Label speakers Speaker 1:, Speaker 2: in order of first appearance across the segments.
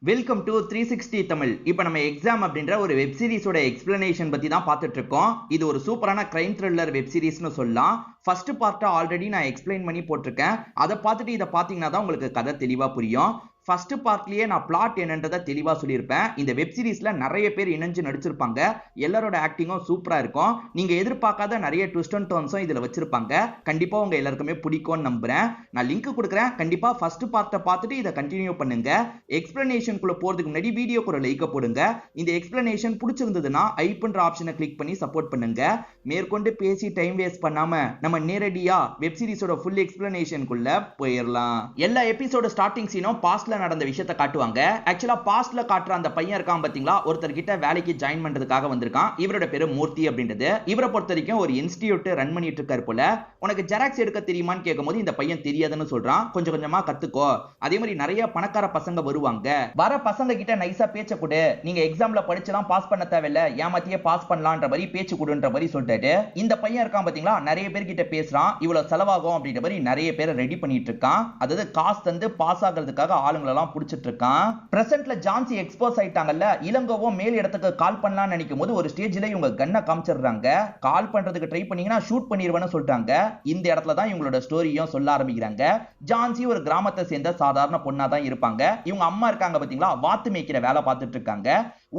Speaker 1: Welcome to 360 Tamil. இப்போ நம்ம exam அப்படின்ற ஒரு வெப் சீரிஸோட எக்ஸ்பிளனேஷன் பத்தி தான் பார்த்துட்டு இருக்கோம். இது ஒரு சூப்பரான கிரைம் த்ரில்லர் வெப் சீரிஸ்னு சொல்லலாம். ஃபர்ஸ்ட் பார்ட்டை ஆல்ரெடி நான் எக்ஸ்பிளைன் பண்ணி போட்டிருக்கேன். அதை பார்த்துட்டு இதை பார்த்தீங்கன்னா தான் உங்களுக்கு கதை தெளிவாக புரியும். ஃபர்ஸ்ட் பார்ட்லயே நான் பிளாட் என்னன்றதை தெளிவா சொல்லியிருப்பேன். இந்த வெப் சீரிஸ்ல நிறைய பேர் இணைஞ்சு நடிச்சிருப்பாங்க. எல்லாரோட ஆக்டிங்கும் சூப்பரா இருக்கும். நீங்க எதிர்பார்க்காத நிறைய ட்விஸ்ட் அண்ட் டர்ன்ஸும் இதுல வச்சிருப்பாங்க. கண்டிப்பா உங்க எல்லாருக்குமே பிடிக்கும்னு நம்புறேன். நான் லிங்க் கொடுக்குறேன். கண்டிப்பா ஃபர்ஸ்ட் பார்ட்டை பார்த்துட்டு இதை கண்டினியூ பண்ணுங்க. எக்ஸ்பிளனேஷனுக்குள்ள போறதுக்கு முன்னாடி வீடியோக்கு ஒரு லைக் போடுங்க. இந்த எக்ஸ்பிளனேஷன் பிடிச்சிருந்ததுன்னா ஐப்ன்ற ஆப்ஷனை கிளிக் பண்ணி சப்போர்ட் பண்ணுங்க. மேற்கொண்டு பேசி டைம் வேஸ்ட் பண்ணாம நம்ம நேரடியா வெப் சீரிஸோட ஃபுல் எக்ஸ்பிளனேஷனுக்குள்ள போயிடலாம். எல்லா எபிசோட ஸ்டார்டிங் சீனும் பாஸ்ட்ல நடந்த விஷயத்தை காட்டுவாங்க. ஆக்சுவலா பாஸ்ட்ல காட்டுற அந்த பையன் இருக்கான் பாத்தீங்களா, ஒருத்தர் கிட்ட வேலைக்கு ஜாயின் பண்றதுக்காக வந்திருக்கான். இவரோட பேரு மூர்த்தி அப்படின்றது. இவரை பொறுத்த வரைக்கும் ஒரு இன்ஸ்டிடியூட் ரன் பண்ணிட்டு இருக்காரு போல. உனக்கு ஜெராக்ஸ் எடுக்க தெரியுமான்னு கேட்கும்போது இந்த பையன் தெரியாதுன்னு சொல்றான். கொஞ்சம் கொஞ்சமா கத்துக்கோ. அதே மாதிரி நிறைய பணக்கார பசங்க வருவாங்க. வர பசங்க கிட்ட நைஸா பேச்ச கொடு. நீங்க எக்ஸாம்ல படிச்சலாம் பாஸ் பண்ண தேவையில்ல, ஏமாத்தியே பாஸ் பண்ணலான்ற மாதிரி பேச்சு கொடுன்ற மாதிரி சொல்லிட்டாரு. இந்த பையன் இருக்கான் பாத்தீங்களா, நிறைய பேர் கிட்ட பேசுறான். இவ்வளவு செலவாகும் அப்படின்ற மாதிரி நிறைய பேரை ரெடி பண்ணிட்டு இருக்கான். அதாவது காசு தந்து பாஸ் ஆகிறதுக்காக ஆளுங்க புடிச்சிட்டு இருக்கான். பிரசன்ட்ல ஜான்சி எக்ஸ்போஸ் ஆயிட்டாங்கல்ல, இளங்கோவும் மேல் இடத்துக்கு கால் பண்ணலாம்னு நினைக்கும் போது ஒரு ஸ்டேஜ்ல இவங்க கன்னை காமிச்சிடுறாங்க. கால் பண்றதுக்கு ட்ரை பண்ணீங்கன்னா ஷூட் பண்ணிடுவேன்னு சொல்றாங்க. இந்த இடத்துல தான் இவங்களோட ஸ்டோரியும் சொல்ல ஆரம்பிக்கிறாங்க. ஜான்சி ஒரு கிராமத்தை சேர்ந்த சாதாரண பொண்ணா தான் இருப்பாங்க. இவங்க அம்மா இருக்காங்க பாத்தீங்களா, வாத்து மேய்க்கிற வேலை பார்த்துட்டு இருக்காங்க.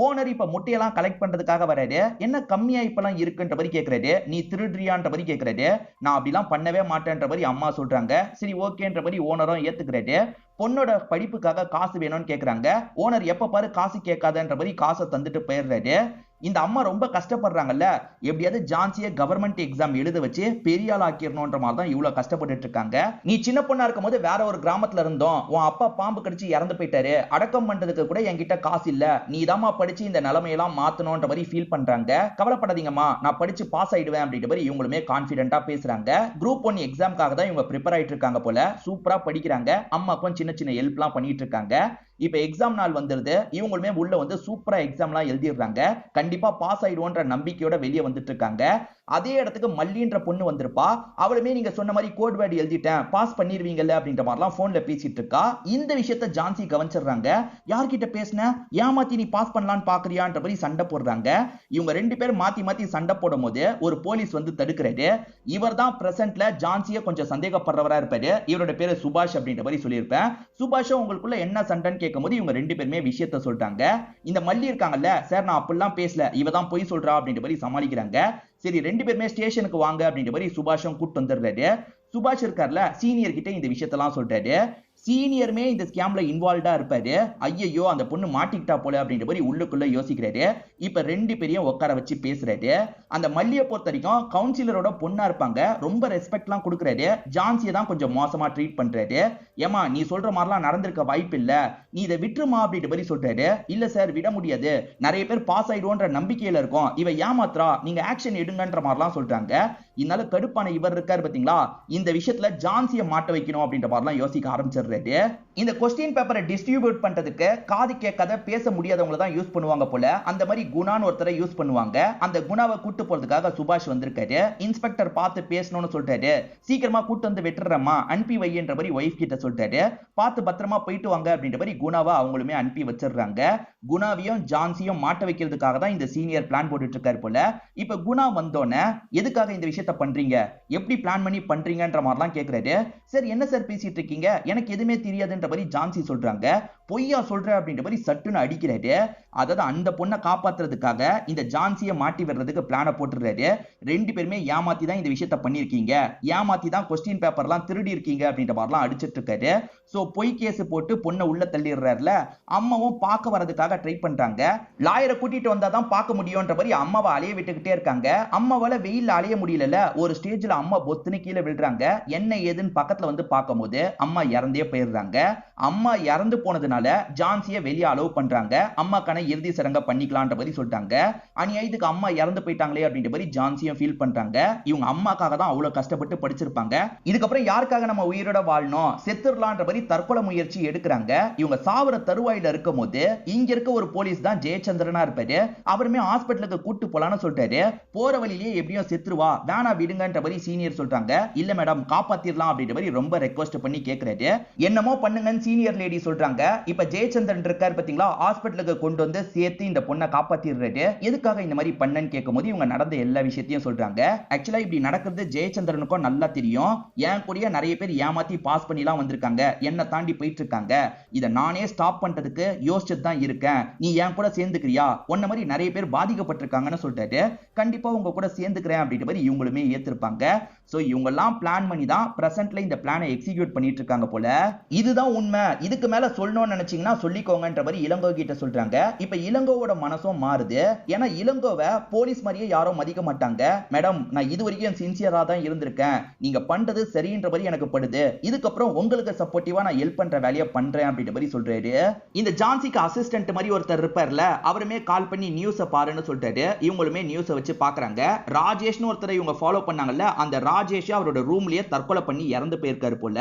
Speaker 1: ஓனர் இப்ப முட்டையெல்லாம் கலெக்ட் பண்றதுக்காக வராரு. என்ன கம்மியா இப்பெல்லாம் இருக்குன்ற மாதிரி கேட்கறாரு. நீ திருடுறியான்ற மாதிரி கேட்கறாரு. நான் அப்படிலாம் பண்ணவே மாட்டேன்ற மாதிரி அம்மா சொல்றாங்க. சரி ஓகேன்ற மாதிரி ஓனரும் ஏத்துக்கிறாரு. பொண்ணோட படிப்புக்காக காசு வேணும்னு கேக்குறாங்க. ஓனர் எப்ப பாரு காசு கேட்காதன்ற மாதிரி காசை தந்துட்டு போயிடுறாரு. இந்த அம்மா ரொம்ப கஷ்டப்படுறாங்கல்ல, எப்படியாவது ஜான்சியை கவர்மெண்ட் எக்ஸாம் எழுத வச்சு பெரிய ஆள் ஆக்கிடணும்ன்ற மாதிரி தான் இவ்வளவு கஷ்டப்பட்டு இருக்காங்க. நீ சின்ன பொண்ணா இருக்கும் போது வேற ஒரு கிராமத்துல இருந்தோம். உன் அப்பா பாம்பு கடிச்சு இறந்து போயிட்டாரு. அடக்கம் பண்றதுக்கு கூட என்கிட்ட காசு இல்ல. நீ தாமா படிச்சு இந்த நிலைமையெல்லாம் மாத்தணும்ன்ற மாதிரி ஃபீல் பண்றாங்க. கவலைப்படாதீங்கம்மா, நான் படிச்சு பாஸ் ஆயிடுவேன் அப்படின்ற மாதிரி இவங்களுமே கான்பிடென்ட்டா பேசுறாங்க. குரூப் 1 எக்ஸாம்காக தான் இவங்க ப்ரிப்பேர் ஆயிட்டு இருக்காங்க போல. சூப்பரா படிக்கிறாங்க. அம்மாக்கும் சின்ன சின்ன ஹெல்ப்லாம் பண்ணிட்டு இருக்காங்க. இப்ப எக்ஸாம் நாள் வந்துருது. இவங்களுமே உள்ள வந்து சூப்பரா எக்ஸாம்லாம் எழுதிடுறாங்க. கண்டிப்பா பாஸ் ஆயிடுவோன்ற நம்பிக்கையோட வெளியே வந்துட்டு இருக்காங்க. அதே இடத்துக்கு மல்லின்ற பொண்ணு வந்திருப்பா. அவளுமே நீங்க சொன்ன மாதிரி கோட் வேர்டு எழுதிட்டேன், பாஸ் பண்ணிருவீங்கல்ல அப்படின்ற மாதிரிலாம் போன்ல பேசிட்டு இருக்கா. இந்த விஷயத்த ஜான்சி கவனிச்சிடுறாங்க. யார்கிட்ட பேசின, ஏமாத்தி நீ பாஸ் பண்ணலான்னு பாக்குறியான்ற மாதிரி சண்டை போடுறாங்க. இவங்க ரெண்டு பேரும் மாத்தி மாத்தி சண்டை போடும் போது ஒரு போலீஸ் வந்து தடுக்கிறாரு. இவர் தான் பிரசன்ட்ல ஜான்சியை கொஞ்சம் சந்தேகப்படுறவரா இருப்பாரு. இவரோட பேரு சுபாஷ் அப்படின்ற மாதிரி சொல்லியிருப்பேன். சுபாஷும் உங்களுக்குள்ள என்ன சண்டைன்னு கேட்கும்போது இவங்க ரெண்டு பேருமே விஷயத்த சொல்றாங்க. இந்த மல்லி இருக்காங்கல்ல, சார் நான் அப்படிலாம் பேசல, இவ தான் பொய் சொல்றா அப்படின்ற மாதிரி சமாளிக்கிறாங்க. சரி ரெண்டு பேருமே ஸ்டேஷனுக்கு வாங்க அப்படின்ற மாதிரி சுபாஷும் கூட்டு வந்துடுறாரு. சுபாஷ் இருக்கார்ல, சீனியர் கிட்ட இந்த விஷயத்தெல்லாம் சொல்றாரு. சீனியருமே இந்த ஸ்கேம்ல இன்வால்வ்டா இருப்பாரு. ஐயோ அந்த பொண்ணு மாட்டிக்கிட்டா போல அப்படின்ற மாதிரி உள்ளுக்குள்ள யோசிக்கிறாரு. இப்ப ரெண்டு பேரையும் உட்கார வச்சு பேசுறாரு. அந்த மல்லியை பொறுத்த வரைக்கும் கவுன்சிலரோட பொண்ணா இருப்பாங்க. ரொம்ப ரெஸ்பெக்ட்லாம் கொடுக்குறாரு. ஜான்சியை தான் கொஞ்சம் மோசமா ட்ரீட் பண்றாரு. ஏமா நீ சொல்ற மாதிரிலாம் நடந்திருக்க வாய்ப்பு இல்ல, நீ இதை விட்டுருமா அப்படின்ற மாதிரி சொல்றாரு. இல்ல சார் விட முடியாது, நிறைய பேர் பாஸ் ஆயிடுவோன்ற நம்பிக்கையில இருக்கும், இவ ஏமாத்ரா, நீங்க ஆக்ஷன் எடுங்கன்ற மாதிரிலாம் சொல்றாங்க. இதனால கடுப்பான இவர் இருக்காரு பாத்தீங்களா, இந்த விஷயத்துல ஜான்சியை மாட்ட வைக்கணும் அப்படின்ற மாதிரிலாம் யோசிக்க ஆரம்பிச்சிடுறாரு. இந்த கொஸ்டின் பேப்பரை டிஸ்ட்ரிபியூட் பண்றதுக்கு காது கேட்காத பேச முடியாதவங்க தான் யூஸ் பண்ணுவாங்க போல. அந்த மாதிரி குணான்னு ஒருத்தரை யூஸ் பண்ணுவாங்க. அந்த குணாவை கூட்டு போறதுக்காக சுபாஷ் வந்திருக்காரு. இன்ஸ்பெக்டர் பார்த்து பேசணும்னு சொல்றாரு. சீக்கிரமா கூட்டு வந்து வெட்டுறமா, அனுப்பி வைன்ற மாதிரி ஒய்ஃப் கிட்ட சொல்றாரு. பார்த்து பத்திரமா போயிட்டு வாங்க அப்படின்ற மாதிரி குணாவை அவங்களுமே அனுப்பி வச்சிடுறாங்க. குணாவையும் ஜான்சியும் மாட்ட வைக்கிறதுக்காக தான் இந்த சீனியர் பிளான் போட்டுட்டு இருக்காரு போல. இப்ப குணா வந்தோடனே எதுக்காக இந்த விஷயத்த பண்றீங்க, எப்படி பிளான் பண்ணி பண்றீங்கன்ற மாதிரிலாம் கேட்கிறாரு. சார் என்ன சார் பேசிட்டு இருக்கீங்க, எனக்கு எதுவுமே தெரியாதுன்ற மாதிரி ஜான்சி சொல்றாங்க. பொய்யா சொல்ற அப்படின்ற மாதிரி சட்டுன்னு அடிக்கிறாரு. அதாவது அந்த பொண்ணை காப்பாத்துறதுக்காக இந்த ஜான்சியை மாட்டி விடுறதுக்கு பிளான போட்டுறாரு. ரெண்டு பேருமே ஏமாத்தி தான் இந்த விஷயத்த பண்ணிருக்கீங்க, ஏமாத்தி தான் கொஸ்டின் பேப்பர்லாம் திருடி இருக்கீங்க அப்படின்ற மாதிரிலாம் அடிச்சிட்டு இருக்காரு. சோ பொய் கேஸ் போட்டு பொண்ணை உள்ள தள்ளிடுறாருல. அம்மாவும் பார்க்க வரதுக்காக ட்ரை பண்றாங்க. லாயரை கூட்டிட்டு வந்தா தான் பார்க்க முடியும்ன்ற மாதிரி அம்மாவை அலைய விட்டுக்கிட்டே இருக்காங்க. அம்மாவால வெயில்ல அலைய முடியல. ஒரு ஸ்டேஜ்ல அம்மா பொத்துன்னு கீழே விழுறாங்க. என்ன ஏதுன்னு பக்கத்துல வந்து பார்க்கும்போது அம்மா இறந்தே போயிடுறாங்க. அம்மா இறந்து போனதுனால ஜான்சியை வெளியே அலோவ் பண்றாங்க. அம்மாக்கான இறுதி சடங்கை பண்ணிக்கலான்ற மாதிரி சொல்லிட்டாங்க. அநியாயத்துக்கு அம்மா இறந்து போயிட்டாங்களே அப்படின்ற மாதிரி ஜான்சியும் ஃபீல் பண்றாங்க. இவங்க அம்மாக்காக தான் அவ்வளவு கஷ்டப்பட்டு படிச்சிருப்பாங்க. இதுக்கப்புறம் யாருக்காக நம்ம உயிரோட வாழணும், செத்துடலான்ற மாதிரி தற்கொலை முயற்சி எடுக்கிறாங்க. இவங்க சாவர தருவாயில இருக்கும் போது இங்க இருக்க ஒரு போலீஸ் தான் ஜெயச்சந்திரனா இருப்பாரு. அவருமே ஹாஸ்பிட்டலுக்கு கூட்டு போலான்னு சொல்லிட்டாரு. போற வழியிலேயே எப்படியும் செத்துருவா, வேணாம் வேணா விடுங்கன்ற மாதிரி சீனியர் சொல்றாங்க. இல்ல மேடம் காப்பாத்திரலாம் அப்படின்ற மாதிரி ரொம்ப ரெக்வெஸ்ட் பண்ணி கேக்குறாரு. என்னமோ பண்ணுங்கன்னு சீனியர் லேடி சொல்றாங்க. இப்ப ஜெயச்சந்திரன் இருக்காரு பாத்தீங்களா, ஹாஸ்பிடலுக்கு கொண்டு வந்து சேர்த்து இந்த பொண்ணை காப்பாத்திடுறாரு. எதுக்காக இந்த மாதிரி பண்ணன்னு கேட்கும்போது இவங்க நடந்த எல்லா விஷயத்தையும் சொல்றாங்க. ஆக்சுவலா இப்படி நடக்கிறது ஜெயச்சந்திரனுக்கும் நல்லா தெரியும். என் கூடயே நிறைய பேர் ஏமாத்தி பாஸ் பண்ணிலாம் வந்திருக்காங்க, என்ன தாண்டி போயிட்டு இருக்காங்க. இதை நானே ஸ்டாப் பண்றதுக்கு யோசிச்சுட்டு தான் இருக்கேன். நீ என் கூட சேர்ந்துக்கிறியா? உன்ன மாதிரி நிறைய பேர் பாதிக்கப்பட்டிருக்காங்கன்னு சொல்லிட்டாரு. கண்டிப்பா உங்க கூட சேர்ந்துக்கிறேன் அப்படின்ற மாதிரி இவங்களுமே ஏத்திருப்பாங்க. சோ இவங்க எல்லாம் பிளான் பண்ணி தான் பிரசன்ட்ல இந்த பிளானை எக்ஸிக்யூட் பண்ணிட்டு இருக்காங்க போல. இதுதான் உண்மை, இதுக்கு மேல சொல்லணும்னு நினைச்சீங்கன்னா சொல்லிக்கோங்கன்ற மாதிரி இளங்கோ கிட்ட சொல்றாங்க. இப்ப இளங்கோவோட மனசும் மாறுது. ஏன்னா இளங்கோவை போலீஸ் மாதிரியே யாரும் மதிக்க மாட்டாங்க. மேடம் நான் இது வரைக்கும் சின்சியரா தான் இருந்திருக்கேன், நீங்க பண்றது சரின்ற மாதிரி எனக்கு படுது, இதுக்கப்புறம் உங்களுக்கு சப்போர்ட்டிவா நான் ஹெல்ப் பண்ற வேலையை பண்றேன் அப்படின்ற மாதிரி சொல்றாரு. இந்த ஜான்சிக்கு அசிஸ்டன்ட் மாதிரி ஒருத்தர் இருப்பார்ல, அவருமே கால் பண்ணி நியூஸை பாருன்னு சொல்லிட்டாரு. இவங்களுமே நியூஸை வச்சு பாக்குறாங்க. ராஜேஷ்னு ஒருத்தரை இவங்க ஃபாலோ பண்ணாங்கல்ல, அந்த ராஜேஷ் அவரோட ரூம்லயே தற்கொலை பண்ணி இறந்து போயிருக்காரு போல.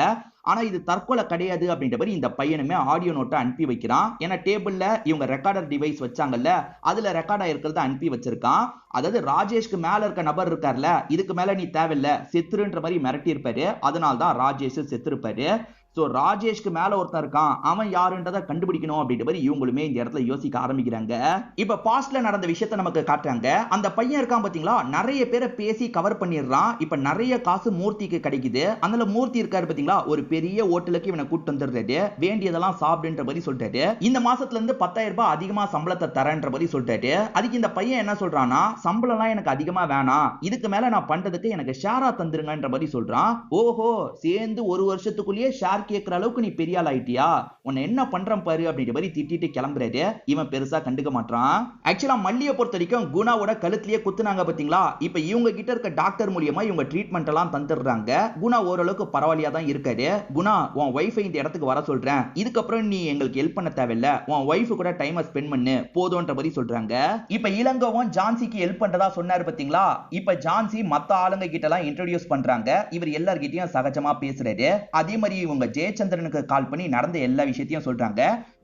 Speaker 1: ஆனா இது தற்கொலை கிடையாது அப்படின்ற மாதிரி இந்த பையனுமே ஆடியோ நோட்டை அனுப்பி வைக்கிறான். ஏன்னா டேபிள்ல இவங்க ரெக்கார்டர் டிவைஸ் வச்சாங்கல்ல, அதுல ரெக்கார்ட் ஆயிருக்கிறத அனுப்பி வச்சிருக்கான். அதாவது ராஜேஷ்க்கு மேல இருக்க நபர் இருக்கார்ல, இதுக்கு மேல நீ தேவையில்ல செத்துருன்ற மாதிரி மிரட்டி இருப்பாரு. அதனால தான் ராஜேஷ் செத்துருப்பாரு. சோ ராஜேஷ்க்கு மேல ஒருத்தன் இருக்கான், அவன் யாருன்றதை கண்டுபிடிக்கணும் அப்படின்ற மாதிரி இவங்களுமே இந்த இடத்துல யோசிக்க ஆரம்பிக்கிறாங்க. இப்ப பாஸ்ட்ல நடந்த விஷயத்தை நமக்கு காட்டுறாங்க. அந்த பையன் இருக்கான் பாத்தீங்களா, நிறைய பேரை பேசி கவர் பண்ணிடுறான். இப்ப நிறைய காசு மூர்த்திக்கு கிடைக்குது. அதனால மூர்த்தி இருக்காரு பாத்தீங்களா, ஒரு பெரிய ஹோட்டலுக்கு இவனை கூட்டு வந்துடுறாரு. வேண்டியதெல்லாம் சாப்பிடுன்ற மாதிரி சொல்லிட்டாரு. இந்த மாசத்துல இருந்து 10,000 ரூபாய் அதிகமா சம்பளத்தை தரேன்ற மாதிரி சொல்லிட்டாரு. அதுக்கு இந்த பையன் என்ன சொல்றான்னா, சம்பளம் எல்லாம் எனக்கு அதிகமா வேணாம், இதுக்கு மேல நான் பண்றதுக்கு எனக்கு ஷேரா தந்துருங்கன்ற மாதிரி சொல்றான். ஓஹோ, சேர்ந்து ஒரு வருஷத்துக்குள்ளேயே ஷேர் கேட்கிற அளவுக்கு நீ பெரிய ஆள் ஆயிட்டியா, உன்னை என்ன பண்றேன் பாரு அப்படின்ற மாதிரி திட்டிட்டு கிளம்புறாரு. இவன் பெருசா கண்டுக்க மாட்டான். ஆக்சுவலா மல்லியை பொறுத்த வரைக்கும் குணாவோட கழுத்திலேயே குத்துனாங்க பாத்தீங்களா. இப்ப இவங்க கிட்ட இருக்க டாக்டர் மூலியமா இவங்க ட்ரீட்மெண்ட் எல்லாம் தந்துடுறாங்க. குணா ஓரளவுக்கு பரவாயில்லையா தான் இருக்காரு. குணா உன் வைஃபை இந்த இடத்துக்கு வர சொல்றேன், இதுக்கப்புறம் நீ எங்களுக்கு ஹெல்ப் பண்ண தேவையில்ல, உன் வைஃப் கூட டைம் ஸ்பெண்ட் பண்ணு போதும்ன்ற மாதிரி சொல்றாங்க. இப்ப இளங்கோவும் ஜான்சிக்கு ஹெல்ப் பண்றதா சொன்னாரு பாத்தீங்களா. இப்ப ஜான்சி மத்த ஆளுங்க கிட்ட எல்லாம் இன்ட்ரோடியூஸ் பண்றாங்க. இவர் எல்லார்கிட்டயும் சகஜமா பேசுறாரு. அதே மாதிரி இவங்க ஜெயச்சந்திரனுக்கு கால் பண்ணி நடந்த எல்லா விஷயத்தையும் சொல்றாங்க.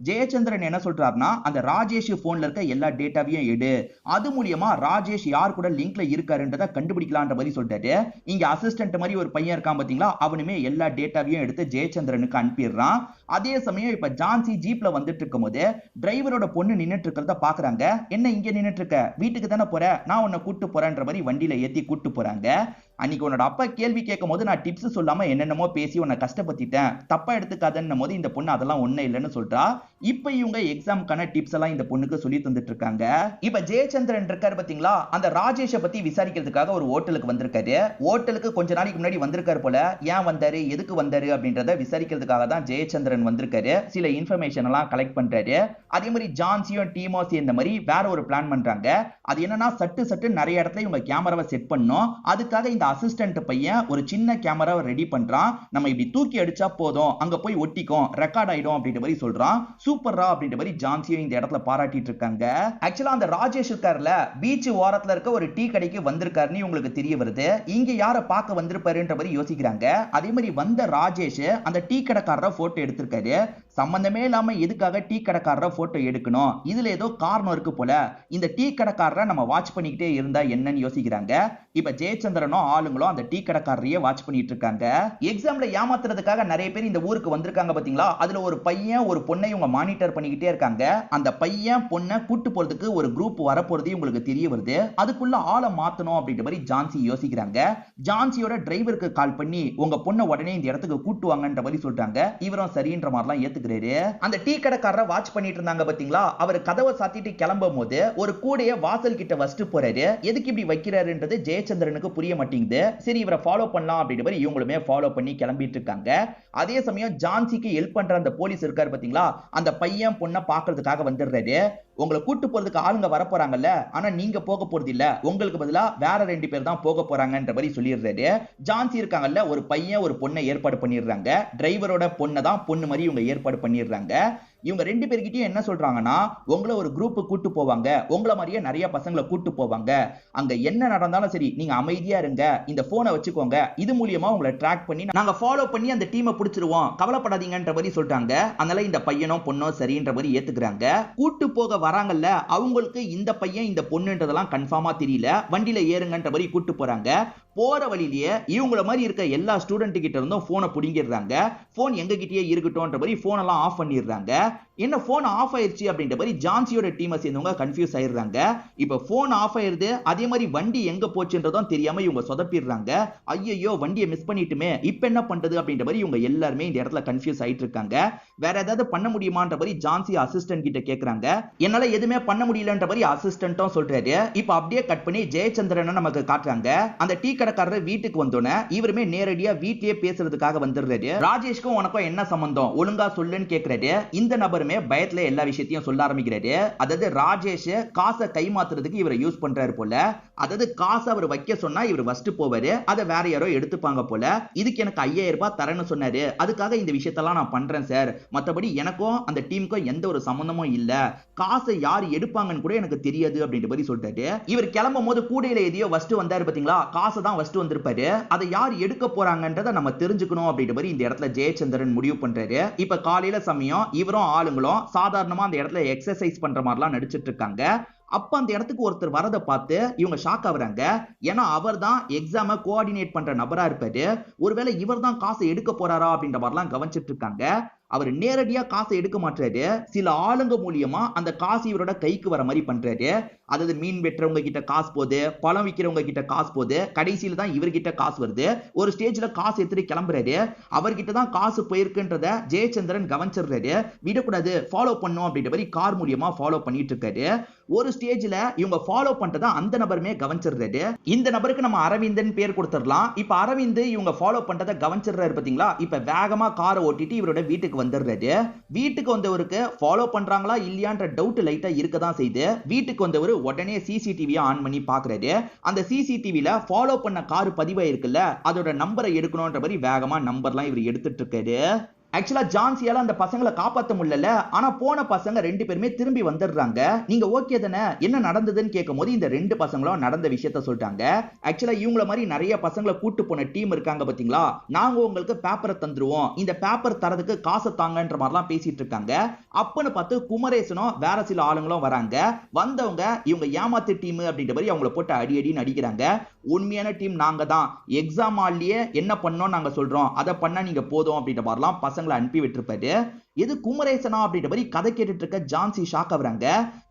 Speaker 1: ஜெயச்சந்திரன் என்ன சொல்றாருன்னா, அந்த ராஜேஷ் போன்ல இருக்க எல்லா டேட்டாவையும் எடு, அது மூலியமா ராஜேஷ் யார் கூட லிங்க்ல இருக்காருன்றத கண்டுபிடிக்கலாம்ன்ற மாதிரி சொல்றாரு. இங்க அசிஸ்டன்ட் மாதிரி ஒரு பையன் இருக்கான் பாத்தீங்களா, அவனுமே எல்லா டேட்டாவையும் எடுத்து ஜெயச்சந்திரனுக்கு அனுப்பிடுறான். அதே சமயம் இப்ப ஜான்சி ஜீப்ல வந்துட்டு இருக்கும்போது டிரைவரோட பொண்ணு நின்னுட்டு இருக்கிறத பாக்குறாங்க. என்ன இங்க நின்னுட்டு இருக்க, வீட்டுக்கு தானே போற, நான் உன்னை கூட்டு போறேன்ற மாதிரி வண்டியில ஏத்தி கூட்டு போறாங்க. அன்னைக்கு உன்னோட அப்பா கேள்வி கேட்கும் போது நான் டிப்ஸ் சொல்லாம என்னென்னமோ பேசி உன்னை கஷ்டப்படுத்திட்டேன், தப்பா எடுத்துக்காதன்னும் போது இந்த பொண்ணு அதெல்லாம் ஒண்ணு இல்லைன்னு சொல்றா. இப்ப இவங்க எக்ஸாம்க்கான டிப்ஸ் எல்லாம் இந்த பொண்ணுக்கு சொல்லி தந்துட்டு இருக்காங்க. இப்ப ஜெயச்சந்திரன் இருக்காரு பாத்தீங்களா, அந்த ராஜேஷை பத்தி விசாரிக்கிறதுக்காக ஒரு ஹோட்டலுக்கு வந்திருக்காரு. ஹோட்டலுக்கு கொஞ்ச நாளைக்கு முன்னாடி வந்திருக்காரு போல. ஏன் வந்தாரு, எதுக்கு வந்தாரு அப்படின்றத விசாரிக்கிறதுக்காக தான் ஜெயச்சந்திரன் வந்திருக்காரு. சில இன்ஃபர்மேஷன் எல்லாம் கலெக்ட் பண்றாரு. அதே மாதிரி ஜான்சியும் டீமோ சேர்ந்த மாதிரி வேற ஒரு பிளான் பண்றாங்க. அது என்னன்னா, சட்டு நிறைய இடத்துல இவங்க கேமராவை செட் பண்ணோம். அதுக்காக இந்த அசிஸ்டன்ட் பையன் ஒரு சின்ன கேமராவை ரெடி பண்றான். நம்ம இப்படி தூக்கி அடிச்சா போதும், அங்க போய் ஒட்டிக்கும், ரெக்கார்ட் ஆயிடும் அப்படின்ற மாதிரி சொல்றான். சூப்பரா அப்படின்ற மாதிரி ஜான்சியும் இந்த இடத்துல பாராட்டிட்டு இருக்காங்க. ஆக்சுவலா அந்த ராஜேஷ் இருக்காருல, பீச் ஓரத்துல இருக்க ஒரு டீ கடைக்கு வந்திருக்காருன்னு உங்களுக்கு தெரிய வருது. இங்க யார பார்க்க வந்திருப்பாருன்ற மாதிரி யோசிக்கிறாங்க. அதே மாதிரி வந்த ராஜேஷ் அந்த டீ கடைக்காரரை போட்டோ எடுத்திருக்காரு. சம்பந்தமே இல்லாம எதுக்காக டீ கடைக்காரரை போட்டோ எடுக்கணும், இதுல ஏதோ காரணம் இருக்கு போல. இந்த டீ கடைக்காரரை நம்ம வாட்ச் பண்ணிக்கிட்டே இருந்தா என்னன்னு யோசிக்கிறாங்க. இப்ப ஜெயச்சந்திரனும் ஆளுங்களும் அந்த டீ கடைக்காரரையே வாட்ச் பண்ணிட்டு இருக்காங்க. எக்ஸாம்ல ஏமாத்துறதுக்காக நிறைய பேர் இந்த ஊருக்கு வந்திருக்காங்க பாத்தீங்களா. அதுல ஒரு பையன் ஒரு பொண்ணை இவங்க மானிட்டர் பண்ணிக்கிட்டே இருக்காங்க. அந்த பையன் பொண்ணை கூட்டு போறதுக்கு ஒரு குரூப் வரப்போறது உங்களுக்கு தெரிய வருது. அதுக்குள்ள ஆளை மாத்தணும் அப்படின்ற மாதிரி ஜான்சி யோசிக்கிறாங்க. ஜான்சியோட டிரைவருக்கு கால் பண்ணி உங்க பொண்ணை உடனே இந்த இடத்துக்கு கூட்டு வாங்கன்ற மாதிரி சொல்றாங்க. இவரும் சரின்ற மாதிரிலாம் ஏத்துக்கிறாரு. அந்த டீ கடைக்காரரை வாட்ச் பண்ணிட்டு இருந்தாங்க பாத்தீங்களா, அவர் கதவை சாத்திட்டு கிளம்பும் போது ஒரு கூடைய வாசல் கிட்ட வச்சுட்டு போறாரு. எதுக்கு இப்படி வைக்கிறாருன்றது ஜெயச்சந்திரனுக்கு புரிய மாட்டேங்குது. சரி இவரை ஃபாலோ பண்ணலாம் அப்படின்ற மாதிரி இவங்களுமே ஃபாலோ பண்ணி கிளம்பிட்டு இருக்காங்க. அதே சமயம் ஜான்சிக்கு ஹெல்ப் பண்ற அந்த போலீஸ் இருக்காரு பாத்தீங்களா, அந்த பையன் பொண்ணை பாக்குறதுக்காக வந்துடுறாரு. உங்களை கூட்டு போறதுக்கு ஆளுங்க வர போறாங்கல்ல, ஆனா நீங்க போக போறது இல்ல, உங்களுக்கு பதிலா வேற 2 பேர் தான் போக போறாங்கன்ற மாதிரி சொல்லிடுறாரு. ஜான்சி இருக்காங்கல்ல, ஒரு பையன் ஒரு பொண்ணை ஏற்பாடு பண்ணிடுறாங்க. டிரைவரோட பொண்ணை தான் பொண்ணு மாதிரி இவங்க ஏற்பாடு பண்ணிடுறாங்க. இவங்க 2 பேர்கிட்டயும் என்ன சொல்றாங்கன்னா, உங்களை ஒரு குரூப் கூட்டு போவாங்க, உங்களை மாதிரியே நிறைய பசங்களை கூட்டு போவாங்க, அங்க என்ன நடந்தாலும் சரி நீங்க அமைதியா இருங்க, இந்த போனை வச்சுக்கோங்க, இது மூலியமா உங்களை ட்ராக் பண்ணி நாங்க ஃபாலோ பண்ணி அந்த டீமை பிடிச்சிருவோம், கவலைப்படாதீங்கன்ற மாதிரி சொல்றாங்க. அதனால இந்த பையனோ பொண்ணோ சரின்ற மாதிரி ஏத்துக்கிறாங்க. கூட்டு போக வராங்கல்ல, அவங்களுக்கு இந்த பையன் இந்த பொண்ணுன்றதெல்லாம் கன்ஃபார்மா தெரியல. வண்டியில ஏறுங்கன்ற மாதிரி கூட்டு போறாங்க. போற வழியிலேயே இவங்கள மாதிரி இருக்க எல்லா ஸ்டூடெண்ட் கிட்ட இருந்தும் போனை புடிங்கிடுறாங்க. போன் எங்க கிட்டயே இருக்கட்டும்ன்ற மாதிரி போன் எல்லாம் ஆஃப் பண்ணிடுறாங்க. என்ன போன் ஆஃப் ஆயிருச்சு அப்படின்ற மாதிரி ஜான்சியோட டீமை சேர்ந்தவங்க கன்ஃபியூஸ் ஆயிடுறாங்க. இப்ப போன் ஆஃப் ஆயிருது, அதே மாதிரி வண்டி எங்க போச்சுன்றதும் தெரியாம இவங்க சொதப்பிடுறாங்க. ஐயோ வண்டியை மிஸ் பண்ணிட்டுமே, இப்ப என்ன பண்றது அப்படின்ற மாதிரி இவங்க எல்லாருமே இந்த இடத்துல கன்ஃபியூஸ் ஆயிட்டு இருக்காங்க. வேற ஏதாவது பண்ண முடியுமான்ற மாதிரி ஜான்சி அசிஸ்டன்ட் கிட்ட கேக்குறாங்க. என்னால எதுவுமே பண்ண முடியலன்ற மாதிரி அசிஸ்டன்ட்டும் சொல்றாரு. இப்ப அப்படியே கட் பண்ணி ஜெயச்சந்திரன் நமக்கு காட்டுறாங்க. அந்த டீ கடைக்காரர் வீட்டுக்கு வந்தோன்னே இவருமே நேரடியா வீட்லயே பேசுறதுக்காக வந்துடுறாரு. ராஜேஷ்க்கும் உனக்கும் என்ன சம்பந்தம், ஒழுங்கா சொல்லுன்னு கேக்குறாரு. இந்த நபருமே பயத்துல எல்லா விஷயத்தையும் சொல்ல ஆரம்பிக்கிறாரு. அதாவது ராஜேஷ் காசை கைமாத்துறதுக்கு இவரை யூஸ் பண்றாரு போல. அதாவது காசை அவர் வைக்க சொன்னா இவர் ஃபர்ஸ்ட் போவாரு, அதை வேற யாரோ எடுத்துப்பாங்க போல. இதுக்கு எனக்கு 5000 ரூபாய் தரேன்னு சொன்னாரு, அதுக்காக இந்த விஷயத்தெல்லாம் நான் பண்றேன் சார். மத்தபடி எனக்கும் அந்த டீமுக்கும் எந்த ஒரு சம்பந்தமும் இல்ல, காசை யார் எடுப்பாங்கன்னு கூட எனக்கு தெரியாது அப்படின்ற மாதிரி சொல்றாரு. இவர் கிளம்பும் போது கூடையில எதையோ ஃபர்ஸ்ட் வந்தாரு பாத்தீங்களா, காசை தான் ஃபர்ஸ்ட் வந்திருப்பாரு. அதை யார் எடுக்க போறாங்கன்றதை நம்ம தெரிஞ்சுக்கணும் அப்படின்ற மாதிரி இந்த இடத்துல ஜெயச்சந்திரன் முடிவு பண்றாரு. இப்ப காலையில சமயம் இவரும் ஆளுங்களும் சாதாரணமா அந்த இடத்துல எக்ஸசைஸ் பண்ற மாதிரிலாம் நடிச்சிட்டு இருக்காங்க. அப்ப அந்த இடத்துக்கு ஒருத்தர் வரதை பார்த்து இவங்க ஷாக் ஆகுறாங்க. ஏன்னா அவர் தான் எக்ஸாம கோஆர்டினேட் பண்ற நபரா இருப்பாரு. ஒருவேளை இவர் தான் காசை எடுக்க போறாரா அப்படின்ற மாதிரிலாம் கவனிச்சிட்டு இருக்காங்க. அவர் நேரடியா காசை எடுக்க மாட்டாரு, சில ஆளுங்க மூலியமா அந்த காசு இவரோட கைக்கு வர மாதிரி பண்றாரு. அதாவது மீன் வெட்டுறவங்க கிட்ட காசு போகுது, பழம் விற்கிறவங்க கிட்ட காசு போகுது, கடைசியில தான் இவர்கிட்ட காசு வருது. ஒரு ஸ்டேஜ்ல காசு எடுத்துட்டு கிளம்புறாரு. அவர்கிட்ட தான் காசு போயிருக்குன்றத ஜெயச்சந்திரன் கவனிச்சிடுறாரு. விடக்கூடாது, ஃபாலோ பண்ணும் அப்படின்ற மாதிரி கார் மூலியமா ஃபாலோ பண்ணிட்டு இருக்காரு. ஒரு ஸ்டேஜ்ல இவங்க ஃபாலோ பண்றதா அந்த நபருமே கவனிச்சிடுறாரு. இந்த நபருக்கு நம்ம அரவிந்தன் பேர் கொடுத்துடலாம். இப்ப அரவிந்த் இவங்க ஃபாலோ பண்றதை கவனிச்சிடுறாரு பாத்தீங்களா. இப்ப வேகமா காரை ஓட்டிட்டு இவரோட வீட்டுக்கு வந்துடுறாரு. வீட்டுக்கு வந்தவருக்கு ஃபாலோ பண்றாங்களா இல்லையான்ற டவுட் லைட்டா இருக்கதான் செய்து. வீட்டுக்கு வந்தவர் உடனே சிசிடிவி ஆன் பண்ணி பாக்குறாரு. அந்த சிசிடிவில ஃபாலோ பண்ண கார் பதிவாயிருக்குல்ல, அதோட நம்பரை எடுக்கணும்ன்ற மாதிரி வேகமா நம்பர்லாம் இவர் எடுத்துட்டு இருக்காரு. ஆக்சுவலா ஜான்சியால அந்த பசங்களை காப்பாற்ற முடியல. ஆனா போன பசங்க 2 பேருமே திரும்பி வந்துடுறாங்க. நீங்க ஓகே தானே, என்ன நடந்ததுன்னு கேட்கும் போது இந்த 2 பசங்களும் நடந்த விஷயத்த சொல்லிட்டாங்க. ஆக்சுவலா இவங்கள மாதிரி நிறைய பசங்களை கூட்டு போன டீம் இருக்காங்க பாத்தீங்களா, நாங்க உங்களுக்கு பேப்பரை தந்துருவோம், இந்த பேப்பர் தரதுக்கு காசை தாங்கன்ற மாதிரிலாம் பேசிட்டு இருக்காங்க. அப்பன்னு பார்த்து குமரேசனும் வேற சில ஆளுங்களும் வராங்க. வந்தவங்க இவங்க ஏமாத்து டீம் அப்படின்ற மாதிரி அவங்கள போட்டு அடி அடின்னு அடிக்கிறாங்க. உண்மையான டீம் நாங்க தான், எக்ஸாம் ஹால்லயே என்ன பண்ணோம் நாங்க சொல்றோம், அதை பண்ணா நீங்க போதும் அப்படின்ற மாதிரிலாம் பசங்களை அனுப்பி விட்டுருப்பாரு. எது குமரேசனா அப்படின்ற மாதிரி கதை கேட்டுட்டு இருக்க ஜான்சி ஷாக் ஆகுறாங்க.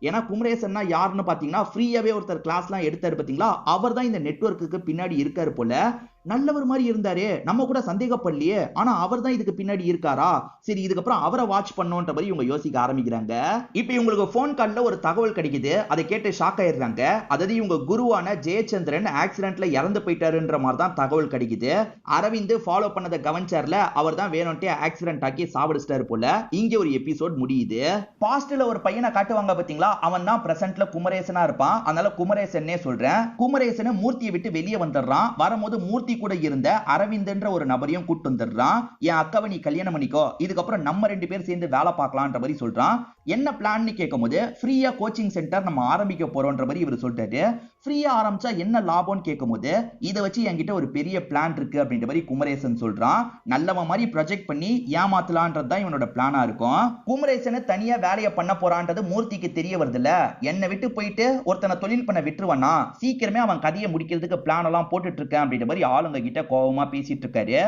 Speaker 1: ஏன்னா குமரேசன்னா யாருன்னு பாத்தீங்கன்னா ஃப்ரீயாவே ஒருத்தர் கிளாஸ்லாம் எடுத்தாரு பாத்தீங்களா, அவர் தான் இந்த நெட்வொர்க்குக்கு பின்னாடி இருக்காரு போல. நல்லவர் மாதிரி இருந்தாரு, நம்ம கூட சந்தேகப்படலையே, ஆனா அவர் தான் இதுக்கு பின்னாடி இருக்காரா, சரி இதுக்கப்புறம் அவரை வாட்ச் பண்ணோன்ற மாதிரி இவங்க யோசிக்க ஆரம்பிக்கிறாங்க. இப்ப இவங்களுக்கு போன் கால்ல ஒரு தகவல் கிடைக்குது. அதை கேட்டு ஷாக் ஆயிடுறாங்க. அதாவது இவங்க குருவான ஜெயச்சந்திரன் ஆக்சிடென்ட்ல இறந்து போயிட்டாருன்ற மாதிரி தான் தகவல் கிடைக்குது. அரவிந்த் ஃபாலோ பண்ணதை கவனிச்சார்ல, அவர் தான் வேணும்ட்டே ஆக்சிடென்ட் ஆக்கி சாவடிச்சிட்டாரு போல. இங்க ஒரு எபிசோட் முடியுது. பாஸ்ட்ல ஒரு பையனை காட்டுவாங்க பாத்தீங்களா, அவன் தான் பிரசன்ட்ல குமரேசனா இருப்பான். அதனால குமரேசனே சொல்றேன். குமரேசனை மூர்த்தியை விட்டு வெளியே வந்துடுறான். வரும்போது மூர்த்தி கூட இருந்த அரவிந்த்ன்ற ஒரு நபரையும் கூட்டு வந்துடுறான். என் அக்காவை நீ கல்யாணம் பண்ணிக்கோ, இதுக்கப்புறம் நம்ம 2 பேர் சேர்ந்து வேலை பார்க்கலாம்ன்ற மாதிரி சொல்றான். என்ன பிளான்னு கேட்கும்போது ஃப்ரீயா கோச்சிங் சென்டர் நம்ம ஆரம்பிக்க போறோம்ன்ற மாதிரி இவர் சொல்றாரு. ஃப்ரீயா ஆரம்பிச்சா என்ன லாபம்னு கேட்கும்போது இதை வச்சு என்கிட்ட ஒரு பெரிய பிளான் இருக்கு அப்படின்ற மாதிரி குமரேசன் சொல்றான். நல்லவன் மாதிரி ப்ரொஜெக்ட் பண்ணி ஏமாத்தலான்றது தான் இவனோட பிளானா இருக்கும். குமரேசனை தனியா வேலையை பண்ண போறான்றது மூர்த்திக்கு தெரிய வருதுல்ல. என்னை விட்டு போயிட்டு ஒருத்தனை தொழில் பண்ண விட்டுருவானா, சீக்கிரமே அவன் கதையை முடிக்கிறதுக்கு பிளான் எல்லாம் போட்டுட்டு இருக்கேன் அப்படின்ற மாதிரி ஆளுங்க கிட்ட கோபமா பேசிட்டு இருக்காரு.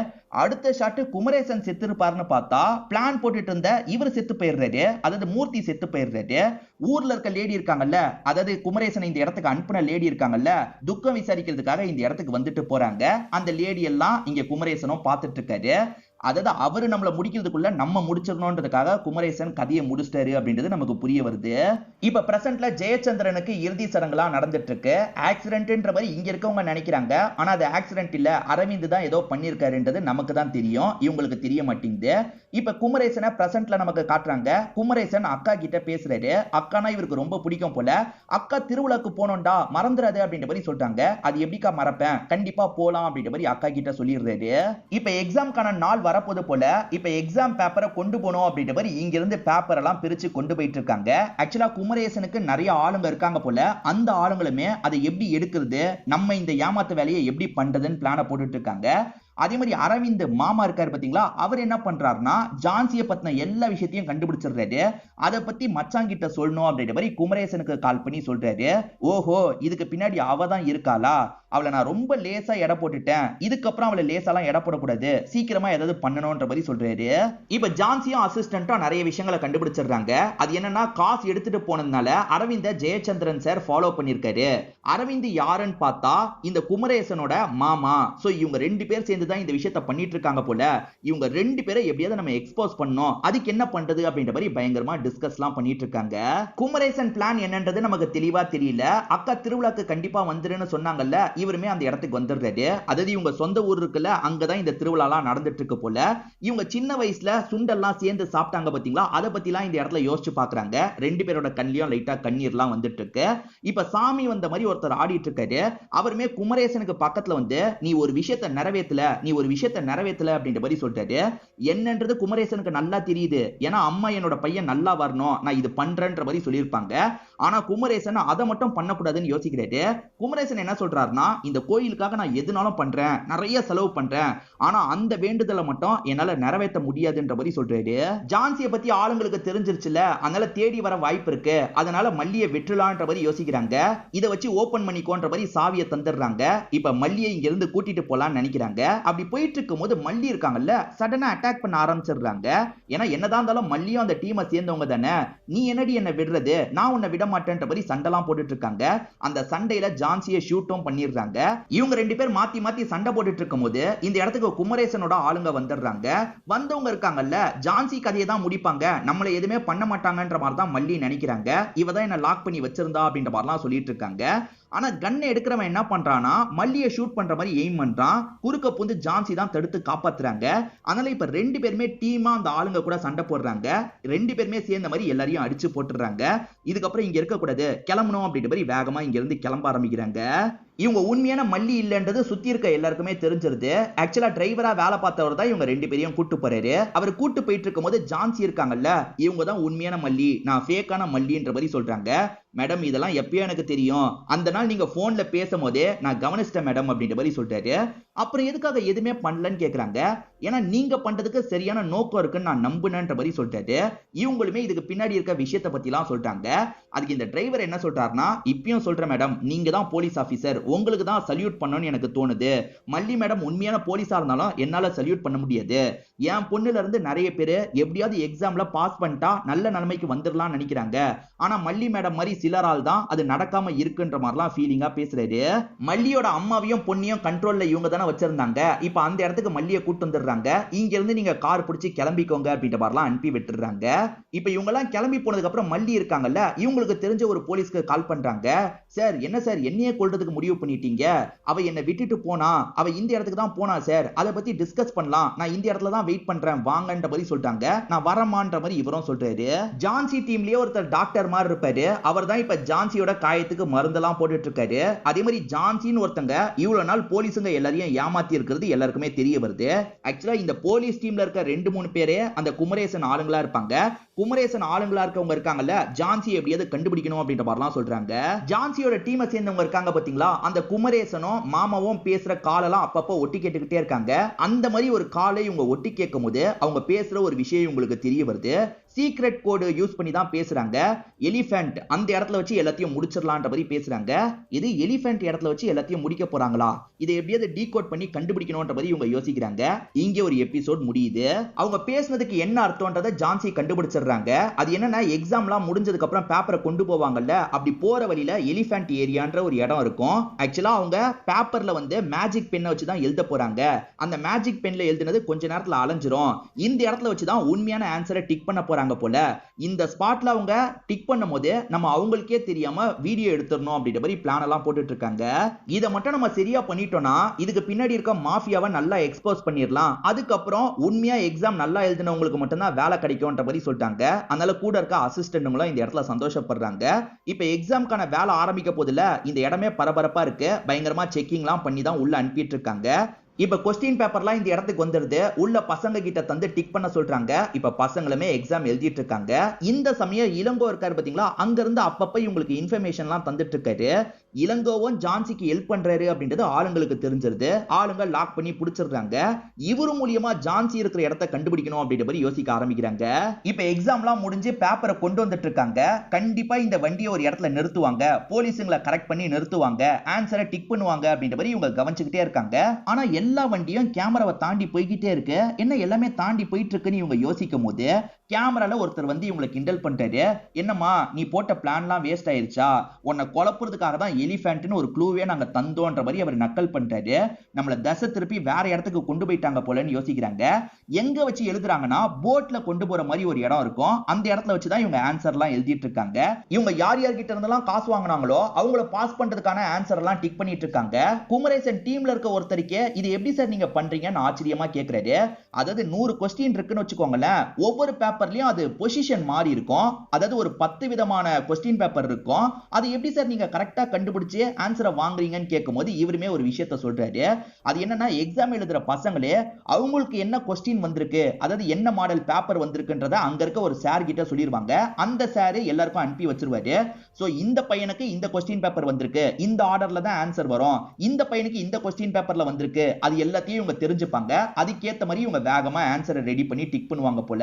Speaker 1: அடுத்த ஷாட் குமரேசன் செத்து இருப்பாருன்னு பார்த்தா பிளான் போட்டுட்டு இருந்த இவர் செத்து போயிடுறாரு. அதாவது மூர்த்தி செத்து போயிடுறாரு. ஊர்ல இருக்க லேடி இருக்காங்கல்ல, அதாவது குமரேசன் இந்த இடத்துக்கு அனுப்பின லேடி இருக்காங்கல்ல, துக்கம் விசாரிக்கிறதுக்காக இந்த இடத்துக்கு வந்துட்டு போறாங்க. அந்த லேடி எல்லாம் இங்க குமரேசனும் பார்த்துட்டு இருக்காரு. அதாவது அவரு நம்மள முடிக்கிறதுக்குள்ள நம்ம முடிச்சிடணும்ன்றதுக்காக குமரேசன் கதையை முடிச்சிட்டாரு அப்படின்றது நமக்கு புரிய வருது. இப்ப பிரசன்ட்ல ஜெயச்சந்திரனுக்கு இறுதி சடங்குலாம் நடந்துட்டு இருக்கு. ஆக்சிடென்ட்ன்ற மாதிரி இங்க இருக்கவங்க நினைக்கிறாங்க, ஆனா அது ஆக்சிடென்ட் இல்ல, அரவிந்த் தான் ஏதோ பண்ணிருக்காருன்றது நமக்கு தான் தெரியும், இவங்களுக்கு தெரிய மாட்டேங்குது. இப்ப குமரேசனை பிரசன்ட்ல நமக்கு காட்டுறாங்க. குமரேசன் அக்கா கிட்ட பேசுறாரு. அக்கானா இவருக்கு ரொம்ப பிடிக்கும் போல. அக்கா திருவிழாக்கு போனோம்டா, மறந்துடாது அப்படின்ற மாதிரி சொல்றாங்க. அது எப்படிக்கா மறப்பேன், கண்டிப்பா போலாம் அப்படின்ற மாதிரி அக்கா கிட்ட சொல்லிடுறாரு. இப்ப எக்ஸாம்க்கான நாள் வரப்போது போல. இப்ப எக்ஸாம் பேப்பரை கொண்டு போனோம் அப்படின்ற மாதிரி இங்க இருந்து பேப்பர் எல்லாம் பிரிச்சு கொண்டு போயிட்டு இருக்காங்க. ஆக்சுவலா குமரேசனுக்கு நிறைய ஆளுங்க இருக்காங்க போல. அந்த ஆளுங்களுமே அதை எப்படி எடுக்கிறது, நம்ம இந்த ஏமாத்து வேலையை எப்படி பண்றதுன்னு பிளான போட்டுட்டு இருக்காங்க. அதே மாதிரி அரவிந்த் மாமா இருக்காரு பாத்தீங்களா, அவர் என்ன பண்றாருன்னா ஜான்சியை பத்தின எல்லா விஷயத்தையும் கண்டுபிடிச்சிடுறாரு. அதை பத்தி மச்சாங்கிட்ட சொல்லணும் அப்படின்ற மாதிரி குமரேசனுக்கு கால் பண்ணி சொல்றாரு. ஓஹோ, இதுக்கு பின்னாடி அவ தான் இருக்காளா, அவளை நான் ரொம்ப லேசா எடை போட்டுட்டேன், இதுக்கப்புறம் அவளை லேசாலாம் எடை போடக்கூடாது, சீக்கிரமா ஏதாவது பண்ணணும்ன்ற மாதிரி சொல்றாரு. இப்ப ஜான்சியும் அசிஸ்டன்ட்டும் நிறைய விஷயங்களை கண்டுபிடிச்சிடுறாங்க. அது என்னன்னா, காசு எடுத்துட்டு போனதுனால அரவிந்த ஜெயச்சந்திரன் சார் ஃபாலோ பண்ணிருக்காரு. அரவிந்த் யாருன்னு பார்த்தா இந்த குமரேசனோட மாமா. சோ இவங்க ரெண்டு பேர் சேர்ந்து தான் இந்த விஷயத்தை பண்ணிட்டு இருக்காங்க போல. இவங்க ரெண்டு பேரை எப்படியாவது நம்ம எக்ஸ்போஸ் பண்ணோம், அதுக்கு என்ன பண்றது அப்படின்ற மாதிரி பயங்கரமா டிஸ்கஸ்லாம் பண்ணிட்டு இருக்காங்க. குமரேசன் பிளான் என்னன்றது நமக்கு தெளிவா தெரியல. அக்கா திருவிழாக்கு கண்டிப்பா வந்துருன்னு சொன்னாங்கல்ல, இவருமே அந்த இடத்துக்கு வந்துடுறாரு. அதாவது இவங்க சொந்த ஊர் இருக்குல்ல, அங்கதான் இந்த திருவிழாலாம் நடந்துட்டு இருக்கு போல. இவங்க சின்ன வயசுல சுண்டெல்லாம் சேர்ந்து சாப்பிட்டாங்க பாத்தீங்களா, அதை பத்திலாம் இந்த இடத்துல யோசிச்சு பாக்குறாங்க. ரெண்டு பேரோட கண்ணிலையும் லைட்டா கண்ணீர்லாம் வந்துட்டு இருக்கு. இப்ப சாமி வந்த மாதிரி ஒருத்தர் ஆடிட்டு இருக்காரு. அவருமே குமரேசனுக்கு பக்கத்துல வந்து நீ ஒரு விஷயத்தை நிறைவேற்றல அப்படின்ற மாதிரி சொல்றாரு. என்னன்றது குமரேசனுக்கு நல்லா தெரியுது. ஏன்னா அம்மா என்னோட பையன் நல்லா வரணும், நான் இது பண்றேன்ற மாதிரி சொல்லியிருப்பாங்க. ஆனா குமரேசன் அதை மட்டும் பண்ணக்கூடாதுன்னு யோசிக்கிறாரு. குமரேசன் என்ன சொல்றாருன்னா, இந்த கோயிலுக்காக நான் எதுனாலும் பண்றேன், நிறைய செலவு பண்றேன், ஆனா அந்த வேண்டுதலை மட்டும் என்னால நிறைவேற்ற முடியாதுன்ற மாதிரி சொல்றாரு. ஜான்சியை பத்தி ஆளுங்களுக்கு தெரிஞ்சிருச்சுல, அதனால தேடி வர வாய்ப்பு இருக்கு, அதனால மல்லியை வெற்றலான்ற மாதிரி யோசிக்கிறாங்க. இதை வச்சு ஓபன் பண்ணிக்கோன்ற மாதிரி சாவியை தந்துடுறாங்க. இப்ப மல்லியை இங்க இருந்து கூட்டிட்டு போலான்னு நினைக்கிறாங்க. அப்படி போயிட்டு இருக்கும் போது மல்லி இருக்காங்கல்ல, சடனா அட்டாக் பண்ண ஆரம்பிச்சிடுறாங்க. ஏன்னா என்னதான் இருந்தாலும் மல்லியும் அந்த டீமை சேர்ந்தவங்க தானே, நீ என்னடி என்ன விடுறது, நான் உன்னை விட மாட்டேன்ற மாதிரி சண்டைலாம் போட்டுட்டு இருக்காங்க. அந்த சண்டையில ஜான்சியை ஷூட்டும் பண்ணிடுறாங்க. இவங்க ரெண்டு பேர் மாத்தி மாத்தி சண்டை போட்டுட்டு இருக்கும் போது இந்த இடத்துக்கு குமரேசனோட ஆளுங்க வந்துடுறாங்க. வந்தவங்க இருக்காங்கல்ல, ஜான்சி கதையை தான் முடிப்பாங்க, நம்மள எதுவுமே பண்ண மாட்டாங்கன்ற மாதிரி தான் மல்லி நினைக்கிறாங்க. இவதான் என்ன லாக் பண்ணி வச்சிருந்தா அப்படின்ற மாதிரிலாம் சொல்லிட்டு இருக்காங்க. ஆனா கன்னை எடுக்கிறவன் என்ன பண்றானா, மல்லியை ஷூட் பண்ற மாதிரி எய்ம் பண்றான். குறுக்க புந்து ஜான்சி தான் தடுத்து காப்பாத்துறாங்க. அதனால இப்ப ரெண்டு பேருமே டீமா அந்த ஆளுங்க கூட சண்டை போடுறாங்க. ரெண்டு பேருமே சேர்ந்த மாதிரி எல்லாரையும் அடிச்சு போட்டுறாங்க. இதுக்கப்புறம் இங்க இருக்க கூடாது, கிளம்பணும் அப்படின்ற மாதிரி வேகமா இங்க இருந்து கிளம்ப ஆரம்பிக்கிறாங்க. இவங்க உண்மையான மல்லி இல்லன்றது சுத்தி இருக்க எல்லாருக்குமே தெரிஞ்சிருது. ஆக்சுவலா டிரைவரா வேலை பார்த்தவர் தான் இவங்க ரெண்டு பேரையும் கூட்டு போறாரு. அவர் கூட்டு போயிட்டு இருக்கும் போது ஜான்சி இருக்காங்கல்ல, இவங்க தான் உண்மையான மல்லி, நான் ஃபேக்கான மல்லின்ற மாதிரி சொல்றாங்க. மேடம் இதெல்லாம் எப்பயும் எனக்கு தெரியும், அந்த நாள் நீங்க போன்ல பேசும்போதே நான் கவனிச்சிட்டேன் மேடம் அப்படின்ற மாதிரி சொல்றாரு. அப்புறம் எதுக்காக எதுவுமே பண்ணலன்னு கேக்குறாங்க. ஏன்னா நீங்க பண்றதுக்கு சரியான நோக்கம் இருக்குன்னு நான் நம்புனேன்ற மாதிரி சொல்றாரு. இவங்களுமே இதுக்கு பின்னாடி இருக்க விஷயத்தை பத்தி எல்லாம் சொல்றாங்க. அதுக்கு இந்த டிரைவர் என்ன சொல்றாருன்னா, இப்பயும் சொல்றேன் மேடம், நீங்க தான் போலீஸ் ஆபீசர், உங்களுக்கு தான் சல்யூட் பண்ணணும்னு எனக்கு தோணுது. மல்லி மேடம் உண்மையான போலீஸா இருந்தாலும் என்னால சல்யூட் பண்ண முடியாது. என் பொண்ணுல இருந்து நிறைய பேர் எப்படியாவது எக்ஸாம்ல பாஸ் பண்ணிட்டா நல்ல நிலைமைக்கு வந்துடலாம்னு நினைக்கிறாங்க. ஆனா மல்லி மேடம் மாதிரி சிலரால் தான் அது நடக்காம இருக்குன்ற மாதிரிலாம் ஃபீலிங்கா பேசுறாரு. மல்லியோட அம்மாவையும் பொண்ணையும் கண்ட்ரோல்ல இவங்க தானே வச்சிருந்தாங்க. இப்ப அந்த இடத்துக்கு மல்லியை கூட்டு வந்துடுறாங்க. இங்க இருந்து நீங்க கார் பிடிச்சி கிளம்பிக்கோங்க அப்படின்ற மாதிரிலாம் அனுப்பி விட்டுறாங்க. இப்ப இவங்க எல்லாம் கிளம்பி போனதுக்கு அப்புறம் மல்லி இருக்காங்கல்ல, இவங்களுக்கு தெரிஞ்ச ஒரு போலீஸ்க்கு கால் பண்றாங்க. சார் என்ன சார் என்னையே கொல்றதுக்கு முடிவு பண்ணிட்டீங்க, அவ என்ன விட்டுட்டு போனா, அவ இந்த இடத்துக்கு தான் போனா சார், அதை பத்தி டிஸ்கஸ் பண்ணலாம், நான் இந்த இடத்துல தான் வெயிட் பண்றேன் வாங்கன்ற மாதிரி சொல்லிட்டாங்க. நான் வரமான்ற மாதிரி இவரும் சொல்றாரு. ஜான்சி டீம்லயே ஒருத்தர் டாக்டர் மாதிரி இருப்பாரு, அவர் தான் இப்ப ஜான்சியோட காயத்துக்கு மருந்தெல்லாம் போட்டுட்டு இருக்காரு. அதே மாதிரி ஜான்சின்னு ஒருத்தங்க இவ்வளவு நாள் போலீஸுங்க எல்லாரையும் ஏமாத்தி இருக்கிறது எல்லாருக்குமே தெரிய வருது. ஆக்சுவலா இந்த போலீஸ் டீம்ல இருக்க 2-3 பேரே அந்த குமரேசன் ஆளுங்களா இருப்பாங்க. குமரேசன் ஆளுங்களா இருக்கவங்க இருக்காங்கல்ல, ஜான்சி எப்படியாவது கண்டுபிடிக்கணும் அப்படின்ற மாதிரிலாம் சொல்றாங்க. ஜான்சியோட டீமை சேர்ந்தவங்க இருக்காங்க பாத்தீங்களா, அந்த குமரேசனும் மாமாவும் பேசுற காலெல்லாம் அப்பப்போ ஒட்டி கேட்டுக்கிட்டே இருக்காங்க. அந்த மாதிரி ஒரு காலை இவங்க ஒட்டி கேட்கும் போது அவங்க பேசுற ஒரு விஷயம் உங்களுக்கு தெரிய வருது. சீக்ரெட் கோடு யூஸ் பண்ணி தான் பேசுறாங்க. எலிஃபென்ட் அந்த இடத்துல வச்சு எல்லாத்தையும் முடிச்சிடலான்ற மாதிரி பேசுறாங்க. இது எலிஃபென்ட் இடத்துல வச்சு எல்லாத்தையும் முடிக்க போறாங்களா, இதை எப்படியாவது டீகோட் பண்ணி கண்டுபிடிக்கணும்ன்ற மாதிரி இவங்க யோசிக்கிறாங்க. இங்க ஒரு எபிசோட் முடியுது. அவங்க பேசுனதுக்கு என்ன அர்த்தம்ன்றதை ஜான்சி கண்டுபிடிச்சிடுறாங்க. அது என்னன்னா, எக்ஸாம்லாம் முடிஞ்சதுக்கு அப்புறம் பேப்பரை கொண்டு போவாங்கல்ல, அப்படி போற வழியில எலிஃபென்ட் ஏரியான்ற ஒரு இடம் இருக்கும். ஆக்சுவலா அவங்க பேப்பர்ல வந்து மேஜிக் பென்னை வச்சு தான் எழுத போறாங்க. அந்த மேஜிக் பென்ல எழுதுனது கொஞ்ச நேரத்துல அலைஞ்சிரும். இந்த இடத்துல வச்சு தான் உண்மையான ஆன்சரை டிக் பண்ண போறாங்க போல. இந்த ஸ்பாட்ல அவங்க டிக் பண்ணும்போது நம்ம அவங்களுக்கே தெரியாம வீடியோ எடுத்துறணும் அப்படின்ற மாதிரி பிளான் எல்லாம் போட்டுட்டு இருக்காங்க. இதை மட்டும் நம்ம சரியா பண்ணிட்டோம்னா இதுக்கு பின்னாடி இருக்க மாஃபியாவை நல்லா எக்ஸ்போஸ் பண்ணிடலாம். அதுக்கப்புறம் உண்மையா எக்ஸாம் நல்லா எழுதினவங்களுக்கு மட்டும்தான் வேலை கிடைக்கும்ன்ற மாதிரி சொல்லிட்டாங்க. அதனால கூட இருக்க அசிஸ்டன்ட்களும் இந்த இடத்துல சந்தோஷப்படுறாங்க. இப்ப எக்ஸாம்க்கான வேலை ஆரம்பிக்க போதுல, இந்த இடமே பரபரப்பா இருக்கு. பயங்கரமா செக்கிங்லாம் பண்ணி தான் உள்ள அனுப்பிட்டு இருக்காங்க. இப்ப கொஸ்டின் பேப்பர்லாம் இந்த இடத்துக்கு வந்துருது. உள்ள பசங்க கிட்ட தந்து டிக் பண்ண சொல்றாங்க. இப்ப பசங்களுமே எக்ஸாம் எழுதிட்டு இருக்காங்க. இந்த சமயம் இளங்கோ இருக்காரு பாத்தீங்களா, அங்க இருந்து அப்பப்ப இவங்களுக்கு இன்ஃபர்மேஷன்லாம் தந்துட்டு இருக்காரு. இளங்கோவும் ஜான்சிக்கு ஹெல்ப் பண்றாரு அப்படின்றது ஆளுங்களுக்கு தெரிஞ்சிருது. ஆளுங்க லாக் பண்ணி புடிச்சிடுறாங்க. இவரு மூலியமா ஜான்சி இருக்கிற இடத்தை கண்டுபிடிக்கணும் அப்படின்ற மாதிரி யோசிக்க ஆரம்பிக்கிறாங்க. இப்ப எக்ஸாம்லாம் முடிஞ்சு பேப்பரை கொண்டு வந்துட்டு இருக்காங்க. கண்டிப்பா இந்த வண்டியை ஒரு இடத்துல நிறுத்துவாங்க, போலீஸுங்களை கரெக்ட் பண்ணி நிறுத்துவாங்க, ஆன்சரை டிக் பண்ணுவாங்க அப்படின்ற மாதிரி இவங்க கவனிச்சுக்கிட்டே இருக்காங்க. ஆனா எல்லா வண்டியும் கேமராவை தாண்டி போய்கிட்டே இருக்கு. என்ன எல்லாமே தாண்டி போயிட்டு இருக்குன்னு இவங்க யோசிக்கும் போது கேமரால ஒருத்தர் வந்து இவங்களை கிண்டல் பண்றாரு. என்னம்மா நீ போட்ட பிளான்லாம் வேஸ்ட் ஆயிருச்சா, உன்னை குழப்புறதுக்காக தான் எலிஃபென்ட்னு ஒரு க்ளூவே நாங்க தந்தோன்ற மாதிரி அவர் நக்கல் பண்றாரு. நம்மள தசை திருப்பி வேற இடத்துக்கு கொண்டு போயிட்டாங்க போலன்னு யோசிக்கிறாங்க. எங்க வச்சு எழுதுறாங்கன்னா போட்ல கொண்டு போற மாதிரி ஒரு இடம் இருக்கும். அந்த இடத்துல வச்சுதான் இவங்க ஆன்சர்லாம் எழுதிட்டு இருக்காங்க. இவங்க யார் யார்கிட்ட இருந்தெல்லாம் காசு வாங்கினாங்களோ அவங்கள பாஸ் பண்றதுக்கான ஆன்சர் எல்லாம் டிக் பண்ணிட்டு இருக்காங்க. குமரேசன் டீம்ல இருக்க ஒருத்தருக்கு இது எப்படி சார் நீங்க பண்றீங்கன்னு ஆச்சரியமா கேக்குறாரு. அதாவது 100 கொஸ்டின் இருக்குன்னு வச்சுக்கோங்களேன், ஒவ்வொரு பேப்பர்லயும் அது பொசிஷன் மாறி இருக்கும். அதாவது ஒரு 10 விதமான கொஸ்டின் பேப்பர் இருக்கும். அது எப்படி சார் நீங்க கரெக்டா கண்டுபிடிச்சு ஆன்சரை வாங்குறீங்கன்னு கேட்கும்போது இவருமே ஒரு விஷயத்தை சொல்றாரு. அது என்னன்னா எக்ஸாம் எழுதுற பசங்களே அவங்களுக்கு என்ன கொஸ்டின் வந்திருக்கு, அதாவது என்ன மாடல் பேப்பர் வந்திருக்குன்றத அங்க இருக்க ஒரு சார் கிட்ட சொல்லிடுவாங்க. அந்த சார் எல்லாருக்கும் அனுப்பி வச்சிருவாரு. சோ இந்த பையனுக்கு இந்த கொஸ்டின் பேப்பர் வந்திருக்கு, இந்த ஆர்டர்ல தான் ஆன்சர் வரும், இந்த பையனுக்கு இந்த கொஸ்டின் பேப்பர்ல வந்திருக்கு, அது எல்லாத்தையும் இவங்க தெரிஞ்சுப்பாங்க. அதுக்கேத்த மாதிரி இவங்க வேகமா ஆன்சரை ரெடி பண்ணி டிக் பண்ணுவாங்க போல.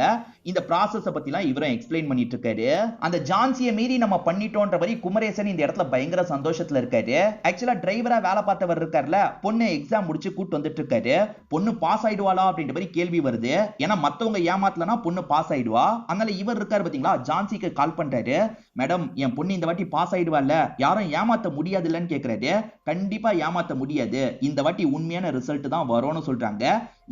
Speaker 1: இந்த ப்ராசஸ் பத்திலாம் இவரும் எக்ஸ்பிளைன் பண்ணிட்டு இருக்காரு. அந்த ஜான்சியை மீறி நம்ம பண்ணிட்டோன்ற மாதிரி குமரேசன் இந்த இடத்துல பயங்கர சந்தோஷத்துல இருக்காரு. ஆக்சுவலா டிரைவரா வேலை பார்த்தவர் இருக்காருல, பொண்ணு எக்ஸாம் முடிச்சு கூட்டு வந்துட்டு இருக்காரு. பொண்ணு பாஸ் ஆயிடுவாளா அப்படின்ற மாதிரி கேள்வி வருது. ஏன்னா மத்தவங்க ஏமாத்தலனா பொண்ணு பாஸ் ஆயிடுவா. அதனால இவர் இருக்காரு பாத்தீங்களா, ஜான்சிக்கு கால் பண்றாரு. மேடம் என் பொண்ணு இந்த வாட்டி பாஸ் ஆயிடுவால, யாரும் ஏமாத்த முடியாது இல்லன்னு கேக்குறாரு. கண்டிப்பா ஏமாத்த முடியாது, இந்த வாட்டி உண்மையான ரிசல்ட் தான் வரும்னு சொல்றாங்க.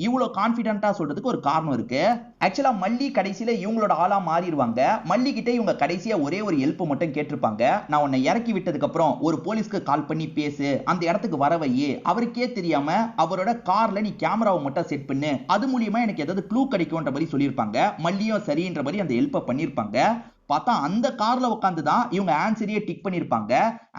Speaker 1: இவ்வளவு கான்பிடென்ட்டா சொல்றதுக்கு ஒரு காரணம் இருக்கு. ஆக்சுவலா மல்லி கடைசியில இவங்களோட ஆளா மாறிடுவாங்க. மல்லி கிட்ட இவங்க கடைசியா ஒரே ஒரு ஹெல்ப் மட்டும் கேட்டிருப்பாங்க. நான் உன்னை இறக்கி விட்டதுக்கு அப்புறம் ஒரு போலீஸ்க்கு கால் பண்ணி பேசு, அந்த இடத்துக்கு வர வை, அவருக்கே தெரியாம அவரோட கார்ல நீ கேமராவை மட்டும் செட் பண்ணு, அது மூலியமா எனக்கு ஏதாவது க்ளூ கிடைக்கும்ன்ற மாதிரி சொல்லியிருப்பாங்க. மல்லியும் சரின்ற மாதிரி அந்த ஹெல்ப்பை பண்ணிருப்பாங்க. பார்த்தா அந்த கார்ல உட்கார்ந்து தான் இவங்க ஆன்சரையே டிக் பண்ணிருப்பாங்க.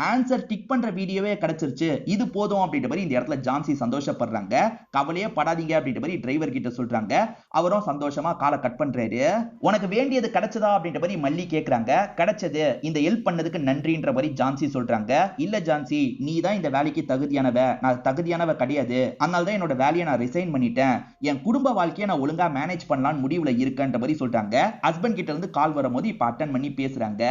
Speaker 1: ஆன்சர் டிக் பண்ற வீடியோவே கிடைச்சிருச்சு, இது போதும் அப்படின்ற மாதிரி இந்த இடத்துல ஜான்சி சந்தோஷப்படுறாங்க. கவலையே படாதீங்க அப்படின்ற மாதிரி டிரைவர் கிட்ட சொல்றாங்க. அவரும் சந்தோஷமா காலை கட் பண்றாரு. உனக்கு வேண்டியது கிடைச்சதா அப்படின்ற மாதிரி மல்லி கேக்குறாங்க. கிடைச்சது, இந்த ஹெல்ப் பண்ணதுக்கு நன்றின்ற மாதிரி ஜான்சி சொல்றாங்க. இல்ல ஜான்சி, நீ தான் இந்த வேலைக்கு தகுதியானவ, நான் தகுதியானவ கிடையாது, அதனால தான் என்னோட வேலையை நான் ரிசைன் பண்ணிட்டேன், என் குடும்ப வாழ்க்கையை நான் ஒழுங்கா மேனேஜ் பண்ணலாம்னு முடிவுல இருக்கேன்ற மாதிரி சொல்றாங்க. ஹஸ்பண்ட் கிட்ட இருந்து கால் வரும்போது இப்ப அட்டெண்ட் பண்ணி பேசுறாங்க.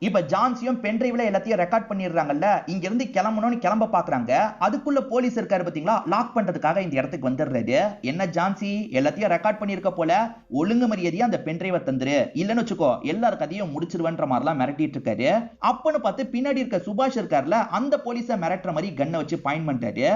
Speaker 1: இப்ப ஜான்சியும் பென் டிரைவ்ல எல்லாத்தையும் ரெக்கார்ட் பண்ணிடுறாங்கல்ல, இங்க இருந்து கிளம்பணும்னு கிளம்ப பாக்குறாங்க. அதுக்குள்ள போலீஸ் இருக்காரு பாத்தீங்களா, லாக் பண்றதுக்காக இந்த இடத்துக்கு வந்துடுறாரு. என்ன ஜான்சி, எல்லாத்தையும் ரெக்கார்ட் பண்ணிருக்க போல, ஒழுங்கு மரியாதையா அந்த பென் டிரைவை தந்துரு, இல்லன்னு வச்சுக்கோ எல்லார் கதையும் முடிச்சிருவன்ற மாதிரிலாம் மிரட்டிட்டு இருக்காரு. அப்பன்னு பார்த்து பின்னாடி இருக்க சுபாஷ் இருக்காருல, அந்த போலீஸை மிரட்டுற மாதிரி கண்ணை வச்சு பாயிண்ட் பண்றாரு.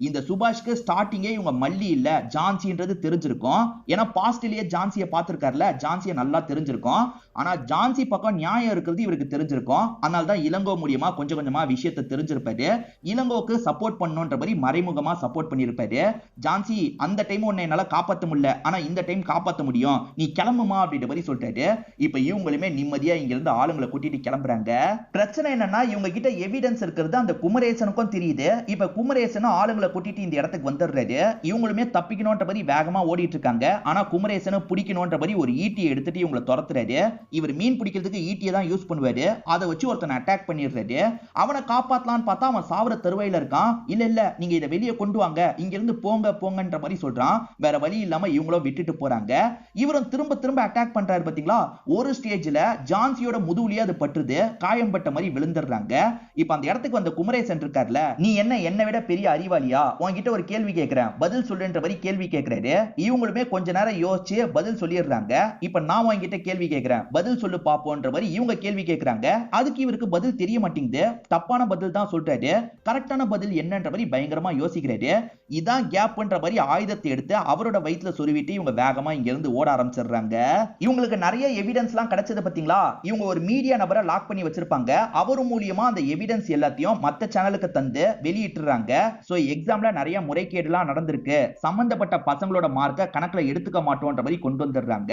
Speaker 1: இந்த சுபாஷ்க்கு ஸ்டார்டிங்கே இவங்க மல்லி இல்ல ஜான்சின்றது தெரிஞ்சிருக்கும். ஏன்னா பாஸ்ட்லயே ஜான்சியை பார்த்திருக்காருல, ஜான்சியை நல்லா தெரிஞ்சிருக்கும். ஆனா ஜான்சி பக்கம் நியாயம் இருக்கிறது இவருக்கு தெரிஞ்சிருக்கும். அதனால தான் இளங்கோ மூலியமா கொஞ்சம் கொஞ்சமா விஷயத்தை தெரிஞ்சிருப்பாரு. இளங்கோக்கு சப்போர்ட் பண்ணணும்ன்ற மாதிரி மறைமுகமா சப்போர்ட் பண்ணிருப்பாரு. ஜான்சி, அந்த டைம் உன்னை என்னால காப்பாற்ற முடியல, ஆனா இந்த டைம் காப்பாற்ற முடியும், நீ கிளம்புமா அப்படின்ற மாதிரி சொல்லிட்டாரு. இப்ப இவங்களுமே நிம்மதியா இங்க இருந்து ஆளுங்களை கூட்டிட்டு கிளம்புறாங்க. பிரச்சனை என்னன்னா இவங்க கிட்ட எவிடன்ஸ் இருக்கிறது அந்த குமரேசனுக்கும் தெரியுது. இப்ப குமரேசனும் ஆளுங்களை கூட்டிட்டு இந்த இடத்துக்கு வந்துடுறாரு. இவங்களுமே தப்பிக்கணும்ன்ற மாதிரி வேகமா ஓடிட்டு இருக்காங்க. ஆனா குமரேசனை பிடிக்கணும்ன்ற மாதிரி ஒரு ஈட்டியை எடுத்துட்டு இவங்களை துரத்துறாரு. இவர் மீன் பிடிக்கிறதுக்கு ஈட்டியை தான் யூஸ் பண்ணுவாரு. அதை வச்சு ஒருத்தனை அட்டாக் பண்ணிடுறாரு. அவனை காப்பாத்தலான்னு பார்த்தா அவன் சாவர தருவாயில இருக்கான். இல்ல இல்ல, நீங்க இதை வெளியே கொண்டு வாங்க, இங்க இருந்து போங்க போங்கன்ற மாதிரி சொல்றான். வேற வழி இல்லாம இவங்களும் விட்டுட்டு போறாங்க. இவரும் திரும்ப திரும்ப அட்டாக் பண்றாரு பாத்தீங்களா. ஒரு ஸ்டேஜ்ல ஜான்சியோட முதுகுலயே அது பட்டுது, காயம் பட்ட மாதிரி விழுந்துடுறாங்க. இப்ப அந்த இடத்துக்கு வந்த குமரேசன் இருக்கார்ல, நீ என்ன என்னை விட பெரிய அறிவாளியா, உன்கிட்ட ஒரு கேள்வி கேட்கிறேன் பதில் சொல்லுன்ற மாதிரி கேள்வி கேட்கிறாரு. இவங்களுமே கொஞ்ச நேரம் யோசிச்சு பதில் சொல்லிடுறாங்க. இப்ப நான் உன்கிட்ட கேள்வி கேட்கிறேன் பதில் சொல்லு பாப்போன்ற மாதிரி இவங்க கேள்வி கேட்கறாங்க. அதுக்கு இவருக்கு பதில் தெரிய மாட்டேங்குது. தப்பான பதில் தான் சொல்றாரு. கரெக்டான பதில் என்னன்ற மாதிரி பயங்கரமா யோசிக்கிறாரு. இதான் கேப்ன்ற மாதிரி ஆயுதத்தை எடுத்து அவரோட வயித்துல சொருவிட்டு இவங்க வேகமா இங்க இருந்து ஓட ஆரம்பிச்சிடுறாங்க. இவங்களுக்கு நிறைய எவிடன்ஸ் எல்லாம் கிடைச்சது பாத்தீங்களா. இவங்க ஒரு மீடியா நபரை லாக் பண்ணி வச்சிருப்பாங்க. அவர் மூலியமா அந்த எவிடன்ஸ் எல்லாத்தையும் மத்த சேனலுக்கு தந்து வெளியிட்டுறாங்க. சோ எக்ஸாம்ல நிறைய முறைகேடுலாம் நடந்திருக்கு, சம்பந்தப்பட்ட பசங்களோட மார்க்க கணக்குல எடுத்துக்க மாட்டோம்ன்ற மாதிரி கொண்டு வந்துடுறாங்க.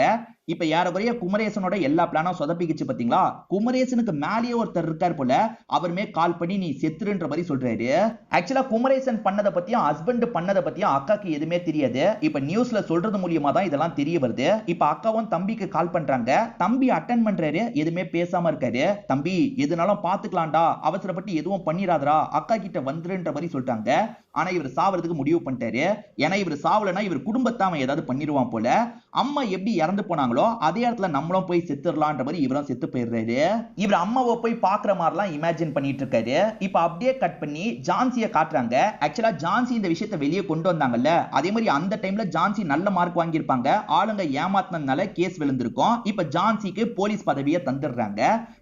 Speaker 1: இப்ப ஏறக்குறைய குமரேசனோட எல்லா பிளானும் சொதப்பிக்கிச்சு பாத்தீங்களா? குமரேசனுக்கு மேலேயே ஒருத்தர் இருக்கார் போல, அவருமே கால் பண்ணி நீ செத்துருன்ற மாதிரி சொல்றாரு. ஆக்சுவலா குமரேசன் பண்ணத பத்தியும் ஹஸ்பண்ட் பண்ணத பத்தியும் அக்காக்கு எதுவுமே தெரியாது. இப்ப நியூஸ்ல சொல்றது மூலியமா தான் இதெல்லாம் தெரிய வருது. இப்ப அக்காவும் தம்பிக்கு கால் பண்றாங்க. தம்பி அட்டென்ட் பண்றாரு, எதுவுமே பேசாம இருக்காரு. தம்பி எதுனாலும் பாத்துக்கலாம்டா, அவசரப்பட்டு எதுவும் பண்ணிராதடா, அக்கா கிட்ட வந்துருன்ற மாதிரி சொல்லிட்டாங்க. ஆனா இவர் சாவறதுக்கு முடிவு பண்ணிட்டாரு. ஏன்னா இவர் சாவலனா இவர் குடும்பத்தை அவன் ஏதாவது பண்ணிடுவான் போல. அம்மா எப்படி இறந்து போனாங்களோ அதே இடத்துல நம்மளும் போய் செத்துடலான்ற மாதிரி இவரும் செத்து போயிடுறாரு. இவர் அம்மாவை போய் பாக்குற மாதிரிலாம் இமேஜின் பண்ணிட்டு இருக்காரு. இப்ப அப்படியே கட் பண்ணி ஜான்சியை காட்டுறாங்க. ஆக்சுவலா ஜான்சி இந்த விஷயத்தை வெளியே கொண்டு வந்தாங்கல்ல, அதே மாதிரி அந்த டைம்ல ஜான்சி நல்ல மார்க் வாங்கியிருப்பாங்க. ஆளுங்க ஏமாத்தினதுனால கேஸ் விழுந்திருக்கும். இப்ப ஜான்சிக்கு போலீஸ் பதவியை தந்துடுறாங்க.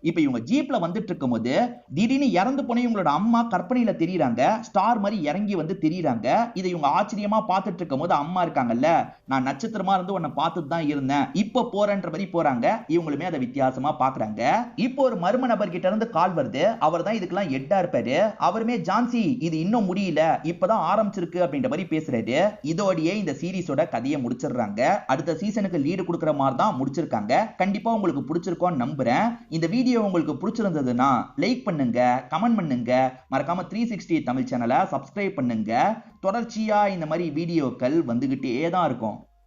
Speaker 1: இப்ப இவங்க ஜீப்ல வந்துட்டு இருக்கும் போது திடீர்னு இறந்து போன இவங்களோட அம்மா கற்பனையில தெரியுறாங்க. ஸ்டார் மாதிரி இறங்கி வந்து தெரியுறாங்க. இதை இவங்க ஆச்சரியமா பார்த்துட்டு இருக்கும் போது அம்மா இருக்காங்கல்ல, நான் நட்சத்திரமா இருந்து உன்னை பார்த்துட்டு தான் இருந்தேன், இப்ப போறேன்ற மாதிரி போறாங்க. இவங்களுமே அதை வித்தியாசமா பாக்குறாங்க. இப்போ ஒரு மர்ம நபர் கிட்ட இருந்து கால் வருது. அவர் தான் இதுக்கெல்லாம் ஹெட்டா இருப்பாரு. அவருமே ஜான்சி இது இன்னும் முடியல, இப்பதான் ஆரம்பிச்சிருக்கு அப்படின்ற மாதிரி பேசுறாரு. இதோடயே இந்த சீரிஸோட கதையை முடிச்சிடுறாங்க. அடுத்த சீசனுக்கு லீடு கொடுக்குற மாதிரி தான் முடிச்சிருக்காங்க. கண்டிப்பா உங்களுக்கு பிடிச்சிருக்கும்னு நம்புறேன். இந்த வீடியோ உங்களுக்கு பிடிச்சிருந்ததுன்னா லைக் பண்ணுங்க, கமெண்ட் பண்ணுங்க, மறக்காம 360 தமிழ் சேனலை சப்ஸ்கிரைப் பண்ணுங்க. தொடர்ச்சியா இந்த மாதிரி வீடியோக்கள் வந்துகிட்டே தான் இருக்கும்.